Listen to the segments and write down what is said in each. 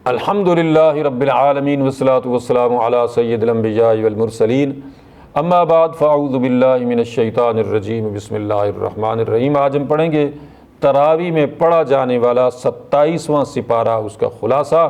الحمدللہ رب العالمین والصلاة والسلام علی سید الانبیاء والمرسلین اما بعد فاعوذ باللہ من الشیطان الرجیم بسم اللہ الرحمن الرحیم۔ آج ہم پڑھیں گے تراویح میں پڑھا جانے والا 27واں سپارہ، اس کا خلاصہ۔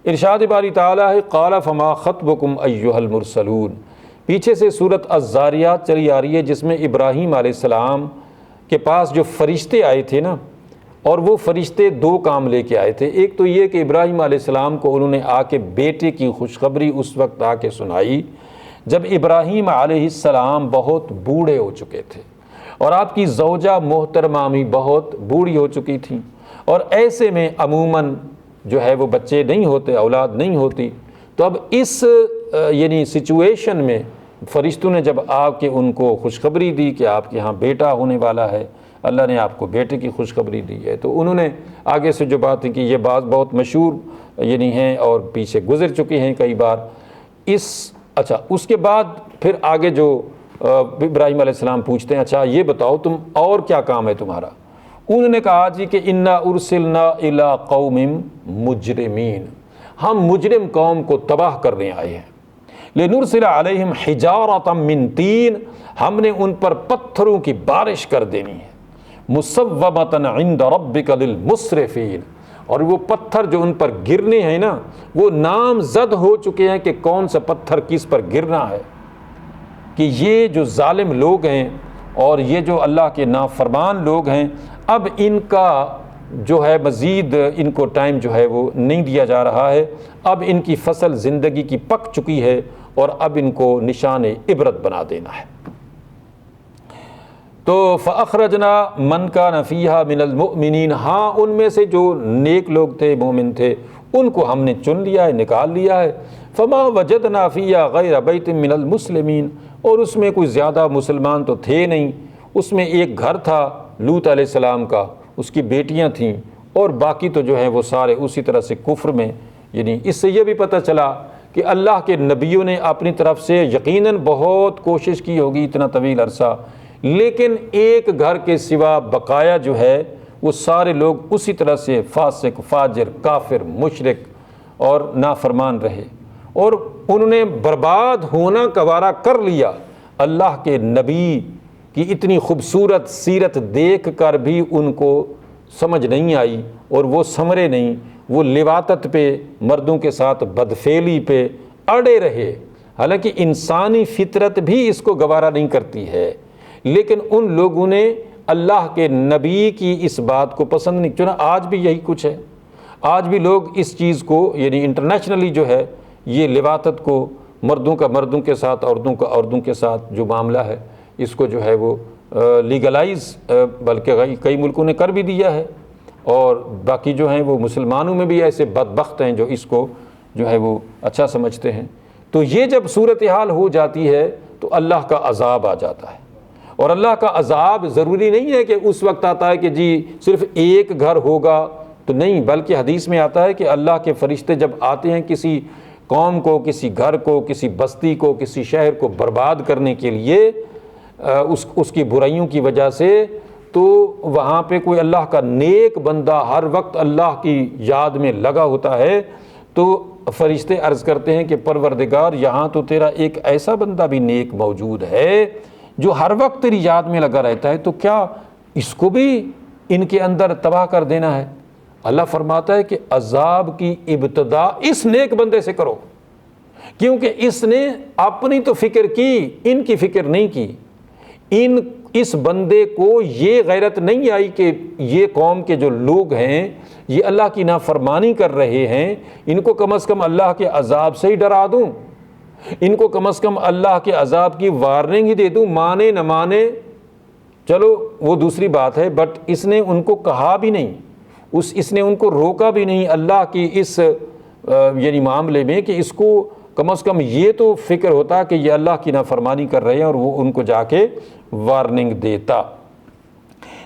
ارشاد باری تعالیٰ ہے قال فما خطبکم ایھا المرسلون۔ پیچھے سے سورۃ الذاریات چلی آ رہی ہے، جس میں ابراہیم علیہ السلام کے پاس جو فرشتے آئے تھے نا، اور وہ فرشتے دو کام لے کے آئے تھے۔ ایک تو یہ کہ ابراہیم علیہ السلام کو انہوں نے آ کے بیٹے کی خوشخبری اس وقت آ کے سنائی جب ابراہیم علیہ السلام بہت بوڑھے ہو چکے تھے، اور آپ کی زوجہ محترمہ بھی بہت بوڑھی ہو چکی تھیں، اور ایسے میں عموماً جو ہے وہ بچے نہیں ہوتے، اولاد نہیں ہوتی۔ تو اب اس سچویشن میں فرشتوں نے جب آ کے ان کو خوشخبری دی کہ آپ کے یہاں بیٹا ہونے والا ہے، اللہ نے آپ کو بیٹے کی خوشخبری دی ہے، تو انہوں نے آگے سے جو بات ہے کہ یہ بات بہت مشہور ہیں اور پیچھے گزر چکی ہیں کئی بار۔ اس کے بعد پھر آگے جو ابراہیم علیہ السلام پوچھتے ہیں، اچھا یہ بتاؤ تم اور کیا کام ہے تمہارا؟ انہوں نے کہا جی کہ انا ارسلنا الی قوم مجرمین، ہم مجرم قوم کو تباہ کرنے آئے ہیں۔ لنرسل علیہم حجارۃ من طین، ہم نے ان پر پتھروں کی بارش کر دینی ہے۔ مصومۃ عند ربک للمسرفین، اور وہ پتھر جو ان پر گرنے ہیں نا، وہ نامزد ہو چکے ہیں کہ کون سا پتھر کس پر گرنا ہے، کہ یہ جو ظالم لوگ ہیں اور یہ جو اللہ کے نافرمان لوگ ہیں، اب ان کا جو ہے مزید ان کو ٹائم جو ہے وہ نہیں دیا جا رہا ہے۔ اب ان کی فصل زندگی کی پک چکی ہے، اور اب ان کو نشان عبرت بنا دینا ہے۔ تو فَأَخْرَجْنَا مَنْ كَانَ فِيهَا مِنَ الْمُؤْمِنِينَ، ہاں ان میں سے جو نیک لوگ تھے، مومن تھے، ان کو ہم نے چن لیا ہے، نکال لیا ہے۔ فَمَا وَجَدْنَا فِيهَا غَيْرَ بَيْتٍ مِّنَ الْمُسْلِمِينَ، اور اس میں کوئی زیادہ مسلمان تو تھے نہیں۔ اس میں ایک گھر تھا لوط علیہ السلام کا، اس کی بیٹیاں تھیں، اور باقی تو جو ہیں وہ سارے اسی طرح سے کفر میں۔ اس سے یہ بھی پتہ چلا کہ اللہ کے نبیوں نے اپنی طرف سے یقیناً بہت کوشش کی ہوگی اتنا طویل عرصہ، لیکن ایک گھر کے سوا بقایا جو ہے وہ سارے لوگ اسی طرح سے فاسق، فاجر، کافر، مشرک اور نافرمان رہے، اور انہوں نے برباد ہونا گوارا کر لیا۔ اللہ کے نبی کی اتنی خوبصورت سیرت دیکھ کر بھی ان کو سمجھ نہیں آئی، اور وہ سنورے نہیں، وہ لواطت پہ، مردوں کے ساتھ بدفعلی پہ اڑے رہے۔ حالانکہ انسانی فطرت بھی اس کو گوارا نہیں کرتی ہے، لیکن ان لوگوں نے اللہ کے نبی کی اس بات کو پسند نہیں چنا۔ آج بھی یہی کچھ ہے، آج بھی لوگ اس چیز کو انٹرنیشنلی جو ہے یہ لواطت کو، مردوں کا مردوں کے ساتھ، عورتوں کا عورتوں کے ساتھ جو معاملہ ہے، اس کو جو ہے وہ لیگلائز بلکہ کئی ملکوں نے کر بھی دیا ہے، اور باقی جو ہیں وہ مسلمانوں میں بھی ایسے بدبخت ہیں جو اس کو جو ہے وہ اچھا سمجھتے ہیں۔ تو یہ جب صورتحال ہو جاتی ہے تو اللہ کا عذاب آ جاتا ہے، اور اللہ کا عذاب ضروری نہیں ہے کہ اس وقت آتا ہے کہ جی صرف ایک گھر ہوگا، تو نہیں، بلکہ حدیث میں آتا ہے کہ اللہ کے فرشتے جب آتے ہیں کسی قوم کو، کسی گھر کو، کسی بستی کو، کسی شہر کو برباد کرنے کے لیے اس کی برائیوں کی وجہ سے، تو وہاں پہ کوئی اللہ کا نیک بندہ ہر وقت اللہ کی یاد میں لگا ہوتا ہے، تو فرشتے عرض کرتے ہیں کہ پروردگار یہاں تو تیرا ایک ایسا بندہ بھی نیک موجود ہے جو ہر وقت تیری یاد میں لگا رہتا ہے، تو کیا اس کو بھی ان کے اندر تباہ کر دینا ہے؟ اللہ فرماتا ہے کہ عذاب کی ابتدا اس نیک بندے سے کرو، کیونکہ اس نے اپنی تو فکر کی، ان کی فکر نہیں کی۔ اس بندے کو یہ غیرت نہیں آئی کہ یہ قوم کے جو لوگ ہیں یہ اللہ کی نافرمانی کر رہے ہیں، ان کو کم از کم اللہ کے عذاب سے ہی ڈرا دوں، ان کو کم از کم اللہ کے عذاب کی وارننگ ہی دے دوں، مانے نہ مانے چلو وہ دوسری بات ہے، بٹ اس نے ان کو کہا بھی نہیں، اس نے ان کو روکا بھی نہیں اللہ کی اس معاملے میں کہ اس کو کم از کم یہ تو فکر ہوتا کہ یہ اللہ کی نافرمانی کر رہے ہیں، اور وہ ان کو جا کے وارننگ دیتا۔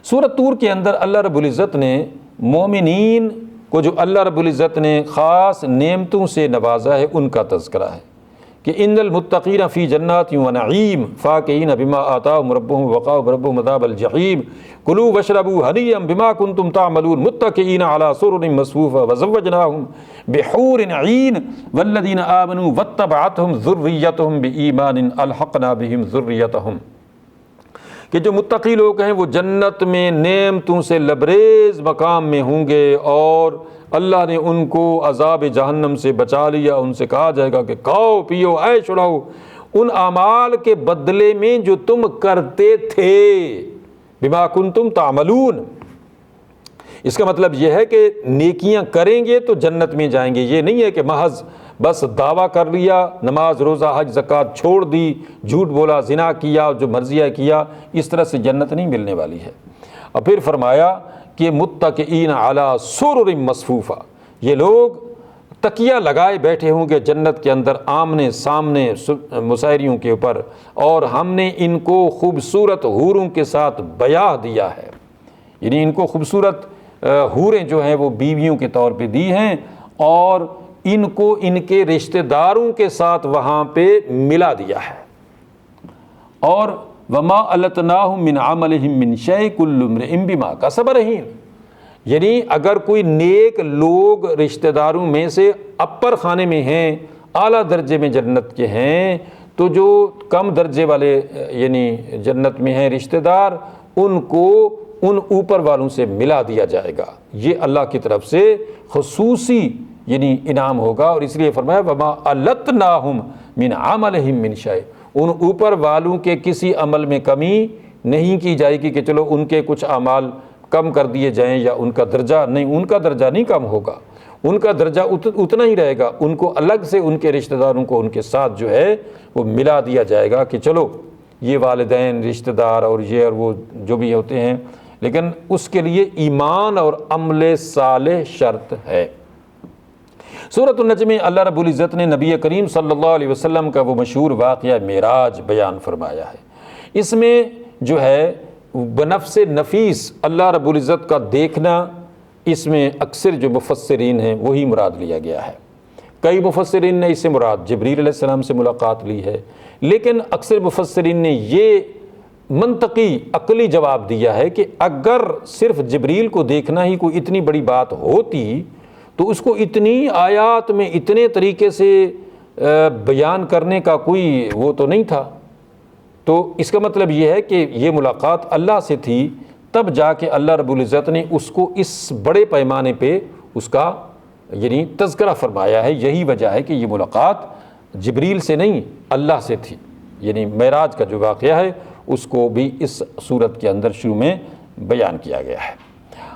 سورۃ طور کے اندر اللہ رب العزت نے مومنین کو جو اللہ رب العزت نے خاص نعمتوں سے نوازا ہے ان کا تذکرہ ہے، کہ ان المتقین فی جنات و نعیم فاکہین بما آتاہم ربہم ووقاہم ربہم عذاب الجحیم کلوا واشربوا ہنیئا بما کنتم تعملون متکئین علی سرر مصفوفہ وزوجناہم بحور عین والذین آمنوا واتبعتہم ذریتہم بایمان الحقنا بہم ذریتہم، کہ جو متقی لوگ ہیں وہ جنت میں نعمتوں سے لبریز مقام میں ہوں گے، اور اللہ نے ان کو عذاب جہنم سے بچا لیا۔ ان سے کہا جائے گا کہ کھاؤ پیو عیش اڑاؤ ان اعمال کے بدلے میں جو تم کرتے تھے، بما کنتم تعملون۔ اس کا مطلب یہ ہے کہ نیکیاں کریں گے تو جنت میں جائیں گے، یہ نہیں ہے کہ محض بس دعویٰ کر لیا، نماز روزہ حج زکوٰۃ چھوڑ دی، جھوٹ بولا، زنا کیا، جو مرضی ہے کیا، اس طرح سے جنت نہیں ملنے والی ہے۔ اور پھر فرمایا کہ متکئین علی سرر مصفوفہ، یہ لوگ تکیہ لگائے بیٹھے ہوں گے جنت کے اندر آمنے سامنے مسیریوں کے اوپر، اور ہم نے ان کو خوبصورت حوروں کے ساتھ بیاہ دیا ہے، یعنی ان کو خوبصورت حوریں جو ہیں وہ بیویوں کے طور پہ دی ہیں، اور ان کو ان کے رشتہ داروں کے ساتھ وہاں پہ ملا دیا ہے۔ اور وما التناہم من عملہم من شیء کل امرئ بما کسب رہین، یعنی اگر کوئی نیک لوگ رشتہ داروں میں سے اپر خانے میں ہیں، اعلیٰ درجے میں جنت کے ہیں، تو جو کم درجے والے یعنی جنت میں ہیں رشتہ دار، ان کو ان اوپر والوں سے ملا دیا جائے گا۔ یہ اللہ کی طرف سے خصوصی یعنی انعام ہوگا، اور اس لیے فرمایا وما التناہم من عملہم من شیء، ان اوپر والوں کے کسی عمل میں کمی نہیں کی جائے گی کہ چلو ان کے کچھ اعمال کم کر دیے جائیں یا ان کا درجہ نہیں، ان کا درجہ نہیں کم ہوگا، ان کا درجہ اتنا ہی رہے گا، ان کو الگ سے ان کے رشتہ داروں کو ان کے ساتھ جو ہے وہ ملا دیا جائے گا کہ چلو یہ والدین رشتہ دار اور یہ اور وہ جو بھی ہوتے ہیں، لیکن اس کے لیے ایمان اور عمل صالح شرط ہے۔ سورۃ النجم میں اللہ رب العزت نے نبی کریم صلی اللہ علیہ وسلم کا وہ مشہور واقعہ معراج بیان فرمایا ہے۔ اس میں جو ہے بنفس نفیس اللہ رب العزت کا دیکھنا، اس میں اکثر جو مفسرین ہیں وہی مراد لیا گیا ہے۔ کئی مفسرین نے اس سے مراد جبریل علیہ السلام سے ملاقات لی ہے، لیکن اکثر مفسرین نے یہ منطقی عقلی جواب دیا ہے کہ اگر صرف جبریل کو دیکھنا ہی کوئی اتنی بڑی بات ہوتی تو اس کو اتنی آیات میں اتنے طریقے سے بیان کرنے کا کوئی وہ تو نہیں تھا۔ تو اس کا مطلب یہ ہے کہ یہ ملاقات اللہ سے تھی، تب جا کے اللہ رب العزت نے اس کو اس بڑے پیمانے پہ اس کا یعنی تذکرہ فرمایا ہے۔ یہی وجہ ہے کہ یہ ملاقات جبریل سے نہیں اللہ سے تھی، یعنی معراج کا جو واقعہ ہے اس کو بھی اس صورت کے اندر شروع میں بیان کیا گیا ہے۔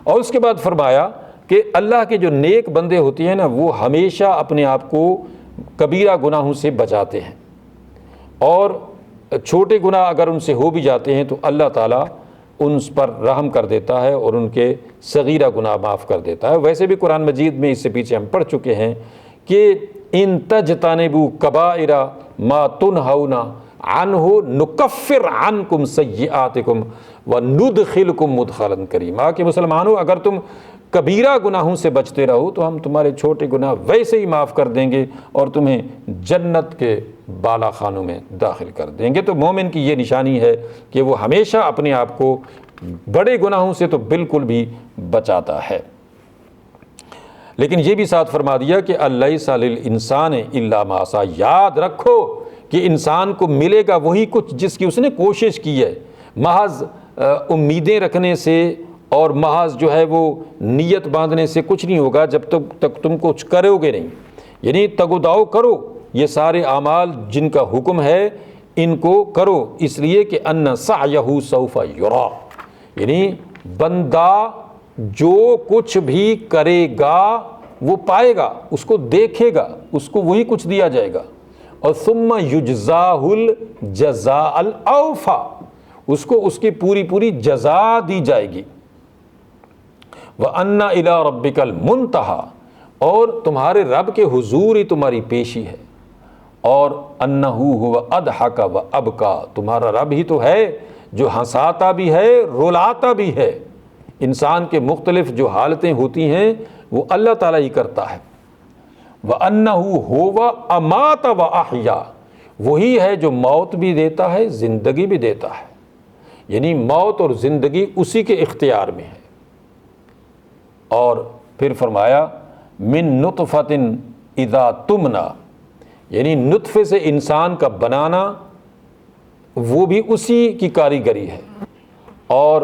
اور اس کے بعد فرمایا کہ اللہ کے جو نیک بندے ہوتے ہیں نا، وہ ہمیشہ اپنے آپ کو کبیرہ گناہوں سے بچاتے ہیں، اور چھوٹے گناہ اگر ان سے ہو بھی جاتے ہیں تو اللہ تعالیٰ ان پر رحم کر دیتا ہے اور ان کے صغیرہ گناہ معاف کر دیتا ہے۔ ویسے بھی قرآن مجید میں اس سے پیچھے ہم پڑھ چکے ہیں کہ ان تجتنبوا کبائر ما تنہون عنہ نکفر عنکم سیئاتکم وندخلکم مدخلا کریما، کہ مسلمانوں اگر تم کبیرہ گناہوں سے بچتے رہو تو ہم تمہارے چھوٹے گناہ ویسے ہی معاف کر دیں گے اور تمہیں جنت کے بالا خانوں میں داخل کر دیں گے۔ تو مومن کی یہ نشانی ہے کہ وہ ہمیشہ اپنے آپ کو بڑے گناہوں سے تو بالکل بھی بچاتا ہے۔ لیکن یہ بھی ساتھ فرما دیا کہ الیس للانسان الا ما سعی، یاد رکھو کہ انسان کو ملے گا وہی کچھ جس کی اس نے کوشش کی ہے۔ محض امیدیں رکھنے سے اور محض جو ہے وہ نیت باندھنے سے کچھ نہیں ہوگا جب تک تم کچھ کرو گے نہیں، یعنی تگ و داؤ کرو، یہ سارے اعمال جن کا حکم ہے ان کو کرو، اس لیے کہ ان سعیہ سوف یری، یعنی بندہ جو کچھ بھی کرے گا وہ پائے گا، اس کو دیکھے گا، اس کو وہی کچھ دیا جائے گا۔ اور ثم یجزاہ الجزاء الاوفی، اس کو اس کی پوری جزا دی جائے گی۔ وَأَنَّ إِلَىٰ رَبِّكَ الْمُنْتَهَىٰ، اور تمہارے رب کے حضور ہی تمہاری پیشی ہے۔ اور أَنَّهُ هُوَ أَضْحَكَ وَأَبْكَىٰ، تمہارا رب ہی تو ہے جو ہنساتا بھی ہے رلاتا بھی ہے۔ انسان کے مختلف جو حالتیں ہوتی ہیں وہ اللہ تعالیٰ ہی کرتا ہے۔ وَأَنَّهُ هُوَ أَمَاتَ وَأَحْيَا، وہی ہے جو موت بھی دیتا ہے زندگی بھی دیتا ہے، یعنی موت اور زندگی اسی کے اختیار میں ہے۔ اور پھر فرمایا من نطفۃ اذا تمنا، یعنی نطفے سے انسان کا بنانا وہ بھی اسی کی کاریگری ہے، اور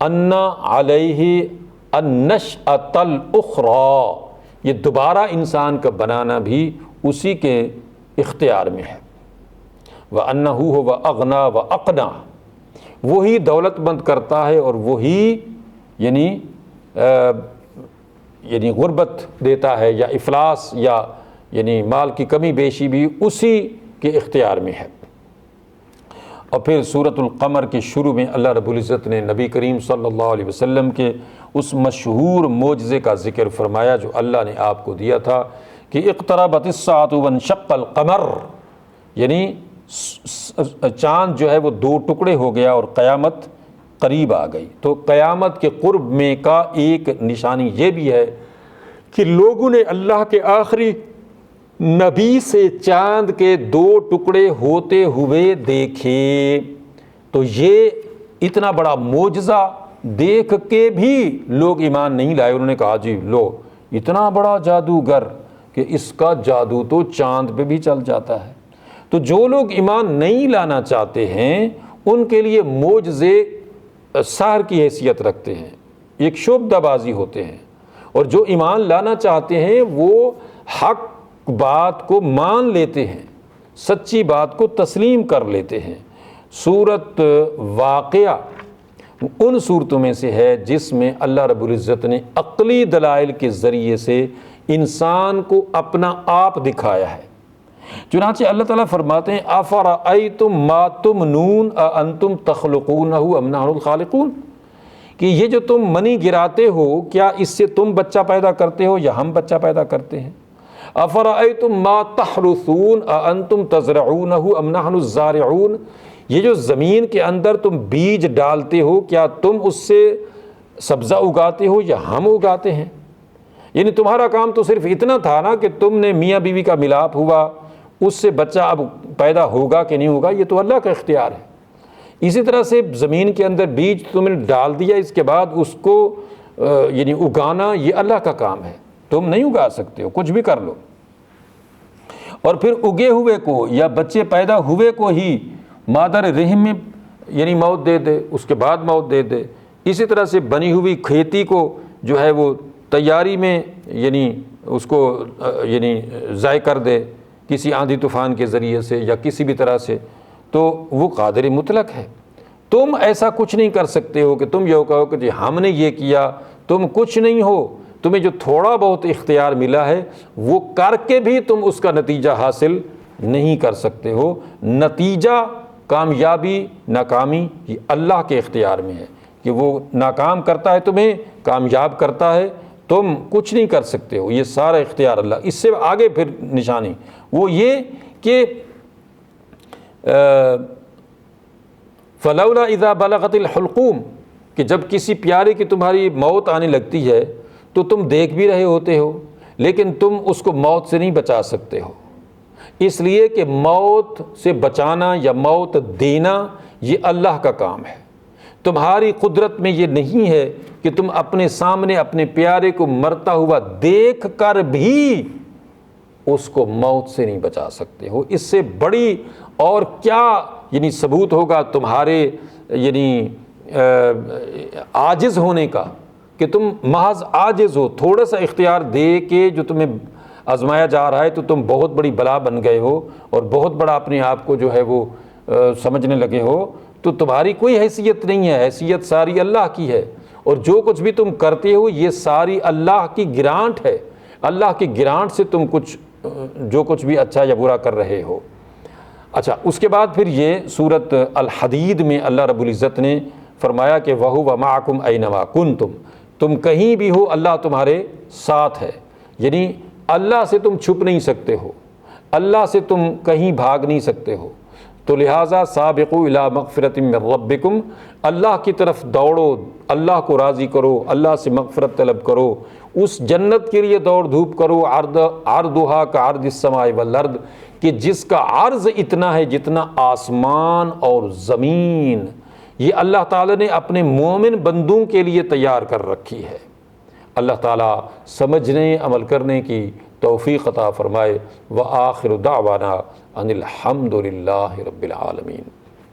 انا علیہ النشأۃ الاخری، یہ دوبارہ انسان کا بنانا بھی اسی کے اختیار میں ہے۔ وَأَنَّهُ هُوَ أَغْنَى وَأَقْنَى، وہی دولت مند کرتا ہے اور وہی یعنی غربت دیتا ہے یا افلاس یا یعنی مال کی کمی بیشی بھی اسی کے اختیار میں ہے۔ اور پھر سورۃ القمر کے شروع میں اللہ رب العزت نے نبی کریم صلی اللہ علیہ وسلم کے اس مشہور معجزے کا ذکر فرمایا جو اللہ نے آپ کو دیا تھا کہ اقتربت الساعۃ وانشق القمر، یعنی چاند جو ہے وہ دو ٹکڑے ہو گیا اور قیامت قریب آ گئی۔ تو قیامت کے قرب میں کا ایک نشانی یہ بھی ہے کہ لوگوں نے اللہ کے آخری نبی سے چاند کے دو ٹکڑے ہوتے ہوئے دیکھے۔ تو یہ اتنا بڑا معجزہ دیکھ کے بھی لوگ ایمان نہیں لائے، انہوں نے کہا جی لو اتنا بڑا جادوگر کہ اس کا جادو تو چاند پہ بھی چل جاتا ہے۔ تو جو لوگ ایمان نہیں لانا چاہتے ہیں ان کے لیے معجزے سحر کی حیثیت رکھتے ہیں، ایک شعبدہ بازی ہوتے ہیں، اور جو ایمان لانا چاہتے ہیں وہ حق بات کو مان لیتے ہیں، سچی بات کو تسلیم کر لیتے ہیں۔ سورۃ واقعہ ان صورتوں میں سے ہے جس میں اللہ رب العزت نے عقلی دلائل کے ذریعے سے انسان کو اپنا آپ دکھایا ہے۔ چنانچہ اللہ تعالیٰ فرماتے ہیں افرأیتم ما تمنون اانتم تخلقونہ ام نحن الخالقون، کہ یہ جو تم منی گراتے ہو کیا اس سے تم بچہ پیدا کرتے ہو یا ہم بچہ پیدا کرتے ہیں؟ افرأیتم ما تحرثون اانتم تزرعونہ ام نحن الزارعون، یہ جو زمین کے اندر تم بیج ڈالتے ہو کیا تم اس سے سبزہ اگاتے ہو یا ہم اگاتے ہیں؟ یعنی تمہارا کام تو صرف اتنا تھا نا کہ تم نے میاں بیوی کا ملاپ ہوا، اس سے بچہ اب پیدا ہوگا کہ نہیں ہوگا یہ تو اللہ کا اختیار ہے۔ اسی طرح سے زمین کے اندر بیج تم نے ڈال دیا، اس کے بعد اس کو یعنی اگانا یہ اللہ کا کام ہے، تم نہیں اگا سکتے ہو، کچھ بھی کر لو۔ اور پھر اگے ہوئے کو یا بچے پیدا ہوئے کو ہی مادر رحم میں یعنی موت دے دے، اس کے بعد موت دے دے۔ اسی طرح سے بنی ہوئی کھیتی کو جو ہے وہ تیاری میں یعنی اس کو یعنی ضائع کر دے کسی آندھی طوفان کے ذریعے سے یا کسی بھی طرح سے، تو وہ قادر مطلق ہے۔ تم ایسا کچھ نہیں کر سکتے ہو کہ تم یہ کہو کہ جی ہم نے یہ کیا، تم کچھ نہیں ہو، تمہیں جو تھوڑا بہت اختیار ملا ہے وہ کر کے بھی تم اس کا نتیجہ حاصل نہیں کر سکتے ہو۔ نتیجہ کامیابی ناکامی یہ اللہ کے اختیار میں ہے، کہ وہ ناکام کرتا ہے تمہیں کامیاب کرتا ہے، تم کچھ نہیں کر سکتے ہو، یہ سارا اختیار اللہ۔ اس سے آگے پھر نشانی وہ یہ کہ فلولا اذا بلغت الحلقوم، کہ جب کسی پیارے کی تمہاری موت آنے لگتی ہے تو تم دیکھ بھی رہے ہوتے ہو لیکن تم اس کو موت سے نہیں بچا سکتے ہو، اس لیے کہ موت سے بچانا یا موت دینا یہ اللہ کا کام ہے۔ تمہاری قدرت میں یہ نہیں ہے کہ تم اپنے سامنے اپنے پیارے کو مرتا ہوا دیکھ کر بھی اس کو موت سے نہیں بچا سکتے ہو۔ اس سے بڑی اور کیا یعنی ثبوت ہوگا تمہارے یعنی عاجز ہونے کا، کہ تم محض عاجز ہو، تھوڑا سا اختیار دے کے جو تمہیں آزمایا جا رہا ہے تو تم بہت بڑی بلا بن گئے ہو اور بہت بڑا اپنے آپ کو جو ہے وہ سمجھنے لگے ہو، تو تمہاری کوئی حیثیت نہیں ہے، حیثیت ساری اللہ کی ہے، اور جو کچھ بھی تم کرتے ہو یہ ساری اللہ کی گرانٹ ہے، اللہ کی گرانٹ سے تم کچھ جو کچھ بھی اچھا یا برا کر رہے ہو۔ اچھا، اس کے بعد پھر یہ سورۃ الحدید میں اللہ رب العزت نے فرمایا کہ وَهُوَ مَعَكُمْ أَيْنَمَا كُنْتُمْ، تم کہیں بھی ہو اللہ تمہارے ساتھ ہے، یعنی اللہ سے تم چھپ نہیں سکتے ہو، اللہ سے تم کہیں بھاگ نہیں سکتے ہو، تو لہٰذا سابقوا الی مغفرۃ من ربکم، اللہ کی طرف دوڑو، اللہ کو راضی کرو، اللہ سے مغفرت طلب کرو، اس جنت کے لیے دوڑ دھوپ کرو، عرضها کعرض السماء والارض، کہ جس کا عرض اتنا ہے جتنا آسمان اور زمین، یہ اللہ تعالیٰ نے اپنے مومن بندوں کے لیے تیار کر رکھی ہے۔ اللہ تعالیٰ سمجھنے عمل کرنے کی توفیق عطا فرمائے۔ وآخر دعوانا ان الحمد للہ رب العالمین۔